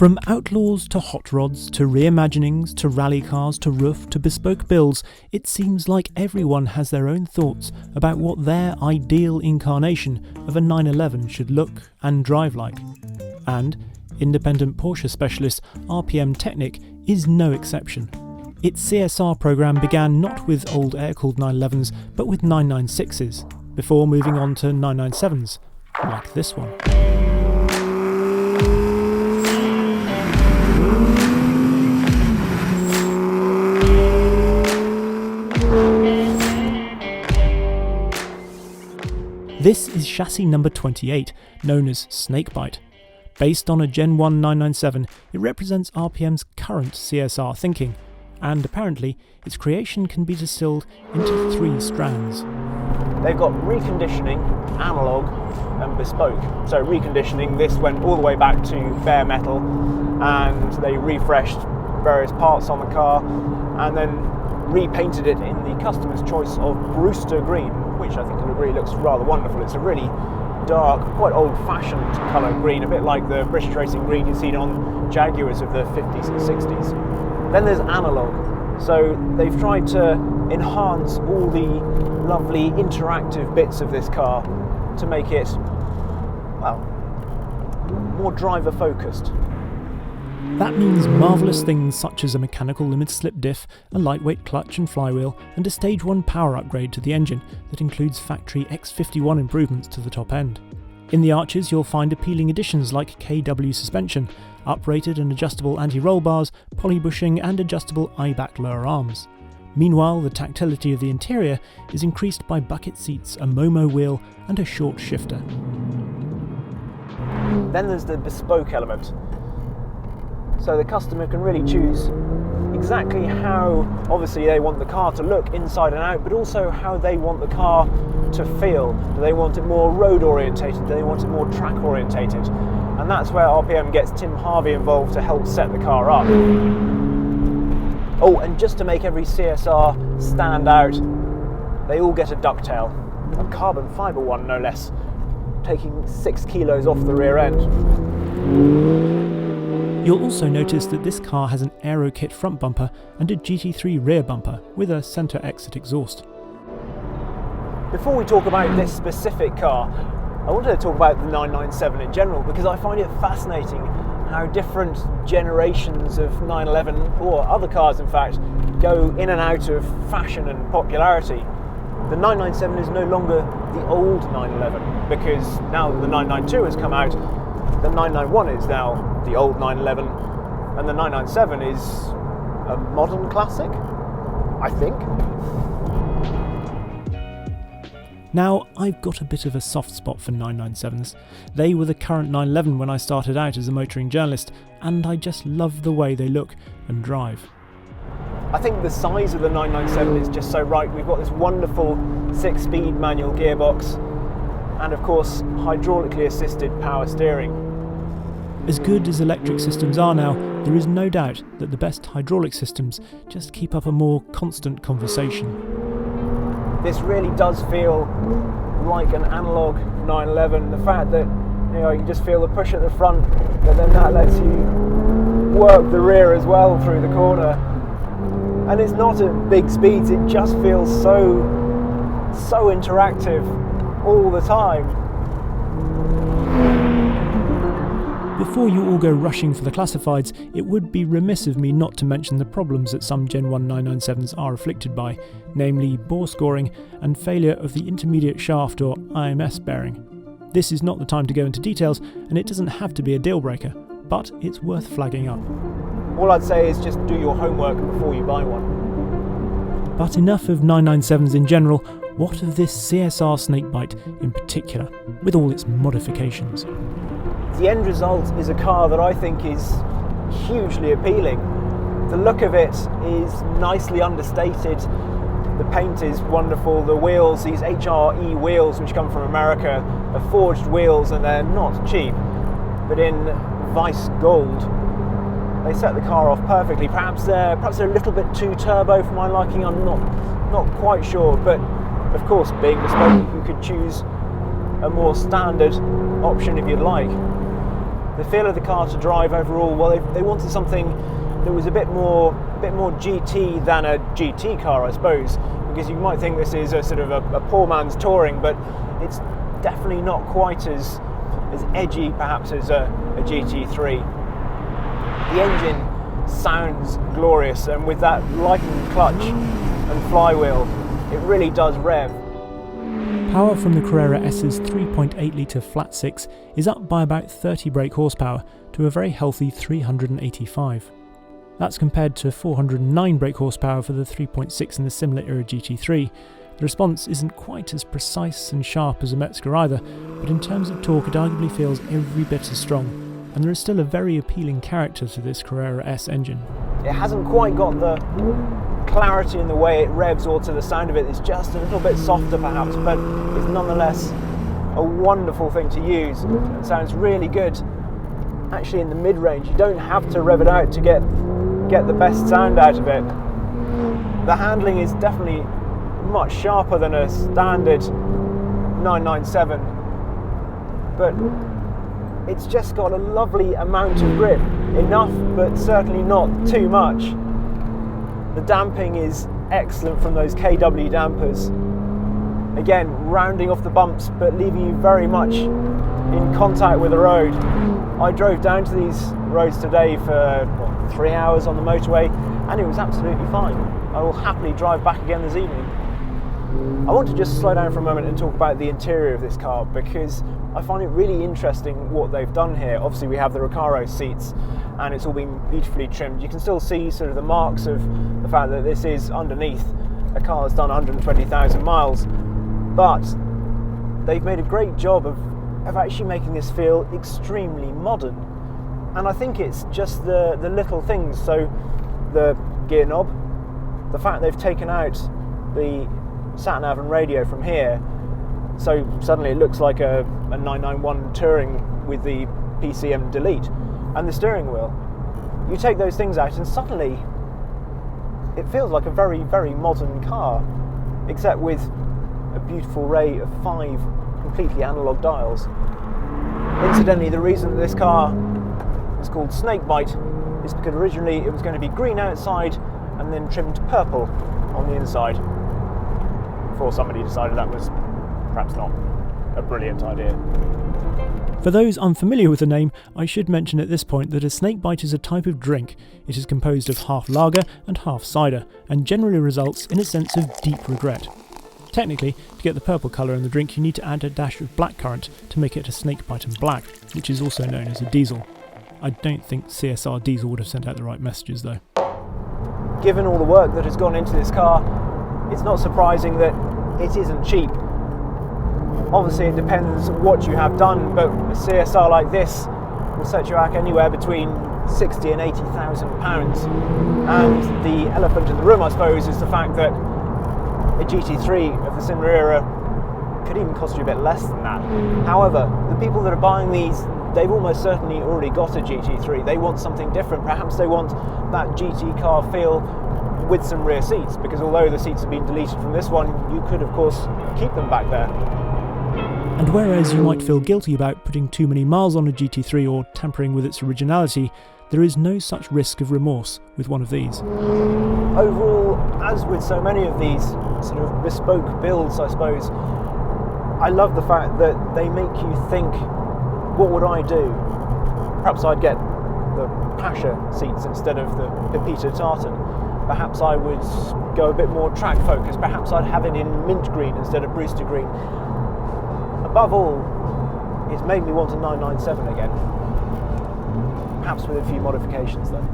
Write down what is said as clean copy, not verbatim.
From outlaws to hot rods to reimaginings to rally cars to roof to bespoke builds, it seems like everyone has their own thoughts about what their ideal incarnation of a 911 should look and drive like. And independent Porsche specialist RPM Technik is no exception. Its CSR programme began not with old air-cooled 911s but with 996s, before moving on to 997s, like this one. This is chassis number 28, known as Snakebite. Based on a Gen 1 997, it represents RPM's current CSR thinking, and apparently its creation can be distilled into 3 strands. They've got reconditioning, analogue and bespoke. So reconditioning, this went all the way back to bare metal, and they refreshed various parts on the car and then repainted it in the customer's choice of Brewster green, which I think you'll agree looks rather wonderful. It's a really dark, quite old-fashioned colour green, a bit like the British racing green you've seen on Jaguars of the 50s and 60s. Then there's analogue. So they've tried to enhance all the lovely interactive bits of this car to make it, well, more driver-focused. That means marvellous things such as a mechanical limited slip diff, a lightweight clutch and flywheel, and a stage 1 power upgrade to the engine that includes factory X51 improvements to the top end. In the arches you'll find appealing additions like KW suspension, uprated and adjustable anti-roll bars, poly bushing and adjustable eye-back lower arms. Meanwhile, the tactility of the interior is increased by bucket seats, a Momo wheel and a short shifter. Then there's the bespoke element. So the customer can really choose exactly how, obviously, they want the car to look inside and out, but also how they want the car to feel. Do they want it more road orientated? Do they want it more track orientated? And that's where RPM gets Tim Harvey involved to help set the car up. Oh, and just to make every CSR stand out, they all get a ducktail, a carbon fibre one no less, taking 6 kilos off the rear end. You'll also notice that this car has an Aero Kit front bumper and a GT3 rear bumper with a centre exit exhaust. Before we talk about this specific car, I wanted to talk about the 997 in general because I find it fascinating how different generations of 911, or other cars in fact, go in and out of fashion and popularity. The 997 is no longer the old 911 because now the 992 has come out. The 991 is now the old 911, and the 997 is a modern classic, I think. Now, I've got a bit of a soft spot for 997s. They were the current 911 when I started out as a motoring journalist, and I just love the way they look and drive. I think the size of the 997 is just so right. We've got this wonderful 6-speed manual gearbox, and of course, hydraulically assisted power steering. As good as electric systems are now, there is no doubt that the best hydraulic systems just keep up a more constant conversation. This really does feel like an analogue 911. The fact that you just feel the push at the front, but then that lets you work the rear as well through the corner. And it's not at big speeds, it just feels so interactive all the time. Before you all go rushing for the classifieds, it would be remiss of me not to mention the problems that some Gen 1 997s are afflicted by, namely bore scoring and failure of the intermediate shaft or IMS bearing. This is not the time to go into details, and it doesn't have to be a deal breaker, but it's worth flagging up. All I'd say is just do your homework before you buy one. But enough of 997s in general, what of this CSR Snakebite in particular, with all its modifications? The end result is a car that I think is hugely appealing. The look of it is nicely understated. The paint is wonderful. The wheels, these HRE wheels which come from America, are forged wheels and they're not cheap, but in Vice Gold. They set the car off perfectly. Perhaps they're a little bit too turbo for my liking, I'm not quite sure, but of course being bespoke you could choose a more standard option if you'd like. the feel of the car to drive overall, well, they wanted something that was a bit more GT than a GT car, I suppose, because you might think this is a sort of a poor man's touring, but it's definitely not quite as edgy perhaps as a GT3. The engine sounds glorious, and with that lightened clutch and flywheel, it really does rev. Power from the Carrera S's 3.8 litre flat six is up by about 30 brake horsepower to a very healthy 385. That's compared to 409 brake horsepower for the 3.6 in the similar era GT3. The response isn't quite as precise and sharp as a Metzger either, but in terms of torque it arguably feels every bit as strong, and there is still a very appealing character to this Carrera S engine. It hasn't quite got the clarity in the way it revs or to the sound of it. It's just a little bit softer perhaps, but it's nonetheless a wonderful thing to use. It sounds really good. Actually in the mid-range, you don't have to rev it out to get the best sound out of it. The handling is definitely much sharper than a standard 997, but it's just got a lovely amount of grip. Enough, but certainly not too much. The damping is excellent from those KW dampers. Again, rounding off the bumps, but leaving you very much in contact with the road. I drove down to these roads today for 3 hours on the motorway, and it was absolutely fine. I will happily drive back again this evening. I want to just slow down for a moment and talk about the interior of this car, because I find it really interesting what they've done here. Obviously we have the Recaro seats and it's all been beautifully trimmed. You can still see sort of the marks of the fact that this is underneath a car that's done 120,000 miles, but they've made a great job of actually making this feel extremely modern. And I think it's just the little things. So the gear knob, the fact they've taken out the sat-nav and radio from here, so suddenly it looks like a 991 Touring with the PCM delete, and the steering wheel. You take those things out and suddenly it feels like a very, very modern car, except with a beautiful array of 5 completely analog dials. Incidentally, the reason that this car is called Snakebite is because originally it was going to be green outside and then trimmed purple on the inside, before somebody decided that was perhaps not a brilliant idea. For those unfamiliar with the name, I should mention at this point that a snakebite is a type of drink. It is composed of half lager and half cider, and generally results in a sense of deep regret. Technically, to get the purple colour in the drink you need to add a dash of blackcurrant to make it a snakebite and black, which is also known as a diesel. I don't think CSR diesel would have sent out the right messages though. Given all the work that has gone into this car, it's not surprising that it isn't cheap. Obviously it depends what you have done, but a CSR like this will set you back anywhere between 60 and 80,000 pounds. And the elephant in the room, I suppose, is the fact that a GT3 of the similar era could even cost you a bit less than that. However, the people that are buying these, they've almost certainly already got a GT3. They want something different. Perhaps they want that GT car feel with some rear seats, because although the seats have been deleted from this one, you could of course keep them back there. And whereas you might feel guilty about putting too many miles on a GT3 or tampering with its originality, there is no such risk of remorse with one of these. Overall, as with so many of these sort of bespoke builds, I suppose, I love the fact that they make you think, what would I do? Perhaps I'd get the Pasha seats instead of the Pepita Tartan. Perhaps I would go a bit more track focused. Perhaps I'd have it in mint green instead of Brewster green. Above all, it's made me want a 997 again. Perhaps with a few modifications though.